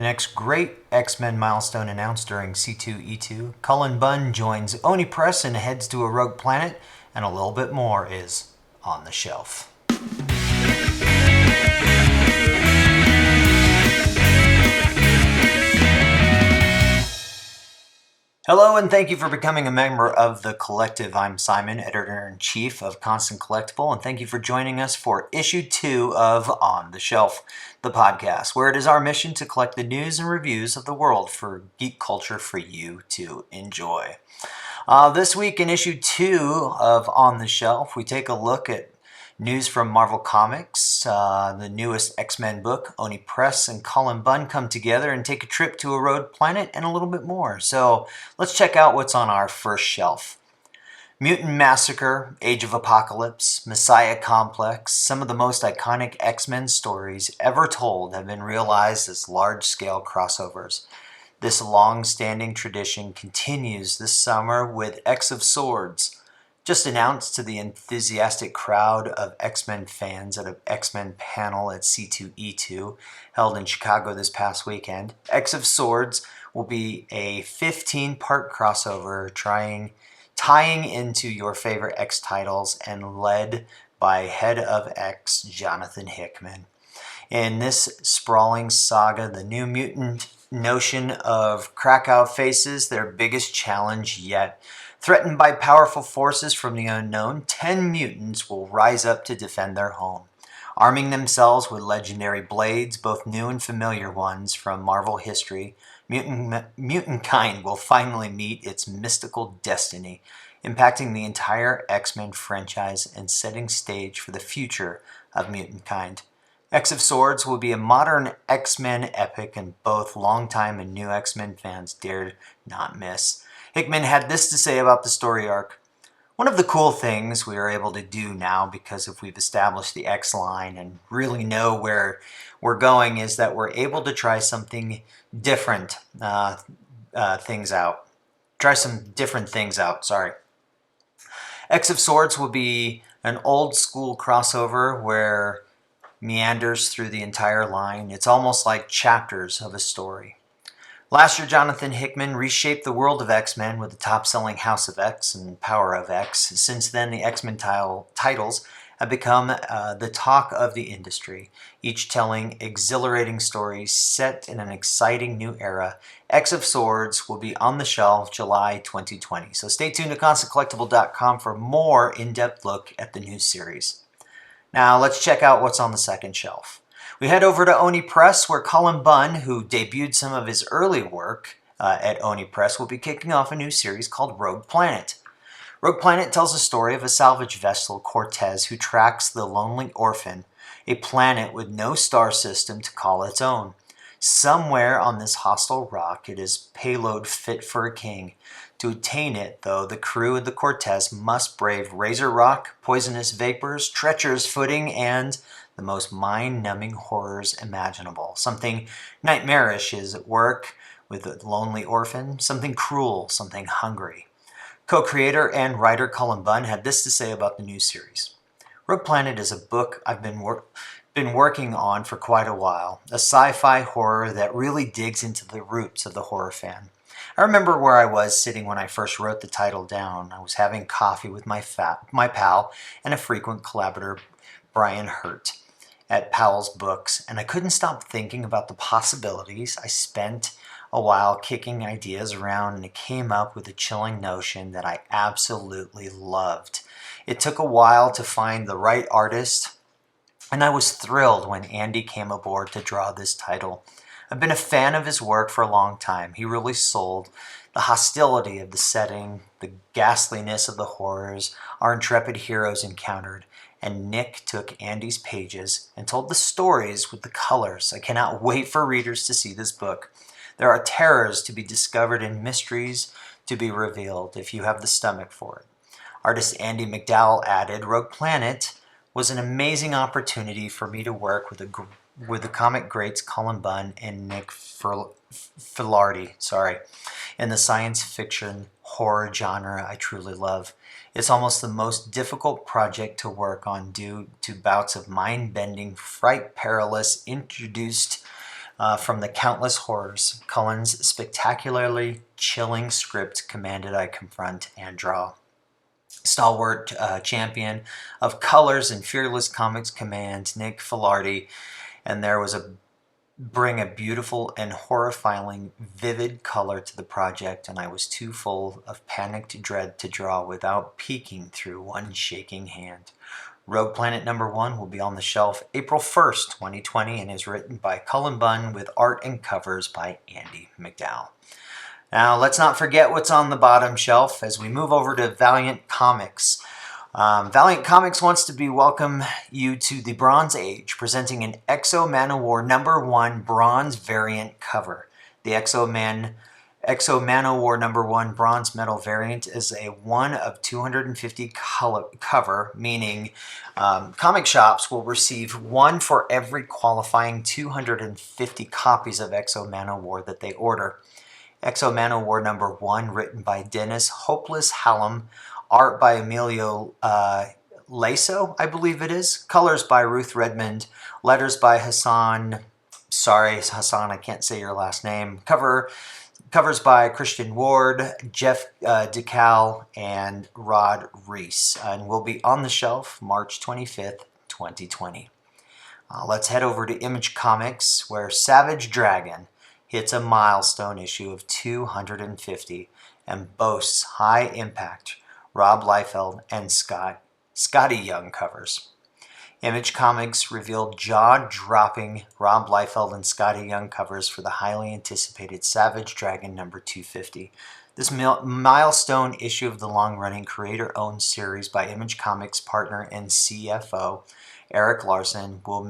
The next great X-Men milestone announced during C2E2, Cullen Bunn joins Oni Press and heads to a rogue planet, and a little bit more is on the shelf. Hello, and thank you for becoming a member of the collective. I'm Simon, editor-in-chief of Constant Collectible, and thank you for joining us for issue 2 of On the Shelf, the podcast, where it is our mission to collect the news and reviews of the world for geek culture for you to enjoy. This week in issue 2 of On the Shelf, we take a look at news from Marvel Comics. The newest X-Men book, Oni Press and Cullen Bunn come together and take a trip to a rogue planet and a little bit more. So let's check out what's on our first shelf. Mutant Massacre, Age of Apocalypse, Messiah Complex, some of the most iconic X-Men stories ever told have been realized as large-scale crossovers. This long-standing tradition continues this summer with X of Swords, just announced to the enthusiastic crowd of X-Men fans at an X-Men panel at C2E2 held in Chicago this past weekend. X of Swords will be a 15-part crossover tying into your favorite X titles and led by head of X, Jonathan Hickman. In this sprawling saga, the New Mutant notion of Krakow faces their biggest challenge yet. Threatened by powerful forces from the unknown, 10 mutants will rise up to defend their home. Arming themselves with legendary blades, both new and familiar ones from Marvel history, mutant kind will finally meet its mystical destiny, impacting the entire X-Men franchise and setting stage for the future of mutant kind. X of Swords will be a modern X-Men epic, and both longtime and new X-Men fans dared not miss. Hickman had this to say about the story arc. One of the cool things we are able to do now, because if we've established the X line and really know where we're going, is that we're able to try something different things out. Try some different things out, sorry. X of Swords will be an old school crossover where meanders through the entire line. It's almost like chapters of a story. Last year, Jonathan Hickman reshaped the world of X-Men with the top-selling House of X and Power of X. Since then, the X-Men titles have become the talk of the industry, each telling exhilarating stories set in an exciting new era. X of Swords will be on the shelf July 2020. So stay tuned to ConstantCollectible.com for a more in-depth look at the new series. Now, let's check out what's on the second shelf. We head over to Oni Press, where Cullen Bunn, who debuted some of his early work at Oni Press, will be kicking off a new series called Rogue Planet. Rogue Planet tells the story of a salvage vessel, Cortez, who tracks the Lonely Orphan, a planet with no star system to call its own. Somewhere on this hostile rock, it is payload fit for a king. To attain it, though, the crew of the Cortez must brave razor rock, poisonous vapors, treacherous footing, and the most mind-numbing horrors imaginable. Something nightmarish is at work with the Lonely Orphan, something cruel, something hungry. Co-creator and writer Cullen Bunn had this to say about the new series. Rogue Planet is a book I've been working on for quite a while, a sci-fi horror that really digs into the roots of the horror fan. I remember where I was sitting when I first wrote the title down. I was having coffee with my pal and a frequent collaborator, Brian Hurt, at Powell's Books, and I couldn't stop thinking about the possibilities. I spent a while kicking ideas around, and it came up with a chilling notion that I absolutely loved. It took a while to find the right artist, and I was thrilled when Andy came aboard to draw this title. I've been a fan of his work for a long time. He really sold the hostility of the setting, the ghastliness of the horrors our intrepid heroes encountered, and Nick took Andy's pages and told the stories with the colors. I cannot wait for readers to see this book. There are terrors to be discovered and mysteries to be revealed if you have the stomach for it. Artist Andy McDowell added, Rogue Planet was an amazing opportunity for me to work with the comic greats Cullen Bunn and Nick Filardi, in the science fiction horror genre I truly love. It's almost the most difficult project to work on due to bouts of mind-bending, fright perilous, introduced From the countless horrors, Cullen's spectacularly chilling script commanded I confront and draw. Stalwart champion of colors and fearless comics command, Nick Filardi, and there was bring a beautiful and horrifying vivid color to the project, and I was too full of panicked dread to draw without peeking through one shaking hand. Rogue Planet #1 will be on the shelf April 1st, 2020, and is written by Cullen Bunn with art and covers by Andy McDowell. Now, let's not forget what's on the bottom shelf as we move over to Valiant Comics. Valiant Comics wants to welcome you to the Bronze Age, presenting an X-O Manowar #1 bronze variant cover. The X-O Manowar #1 bronze metal variant is a 1 of 250 cover, meaning comic shops will receive one for every qualifying 250 copies of X-O Manowar that they order. X-O Manowar #1, written by Dennis Hopeless Hallam, art by Emilio Laso, I believe it is, colors by Ruth Redmond, letters by Hassan, sorry Hassan, I can't say your last name, covers by Christian Ward, Jeff DeCal, and Rod Reese, and will be on the shelf March 25th, 2020. Let's head over to Image Comics, where Savage Dragon hits a milestone issue of 250 and boasts high impact Rob Liefeld and Scotty Young covers. Image Comics revealed jaw-dropping Rob Liefeld and Scotty Young covers for the highly anticipated Savage Dragon #250. This milestone issue of the long-running creator-owned series by Image Comics partner and CFO Eric Larson will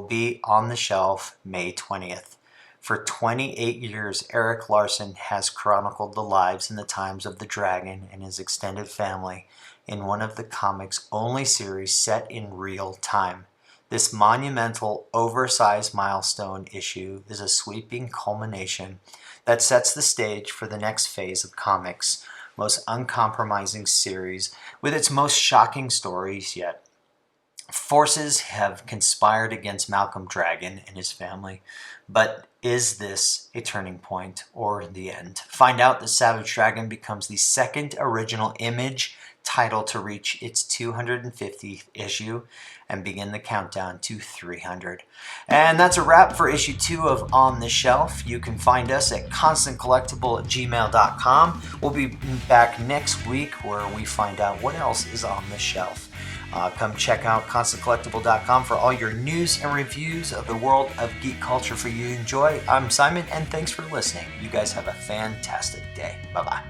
be on the shelf May 20th. For 28 years, Eric Larson has chronicled the lives and the times of the dragon and his extended family in one of the comics' only series set in real time. This monumental, oversized milestone issue is a sweeping culmination that sets the stage for the next phase of comics' most uncompromising series with its most shocking stories yet. Forces have conspired against Malcolm Dragon and his family, but is this a turning point or the end? Find out that Savage Dragon becomes the second original Image title to reach its 250th issue and begin the countdown to 300. And that's a wrap for issue 2 of On the Shelf. You can find us at constantcollectible@gmail.com. We'll be back next week where we find out what else is on the shelf. Come check out constantcollectible.com for all your news and reviews of the world of geek culture for you to enjoy. I'm Simon, and thanks for listening. You guys have a fantastic day. Bye-bye.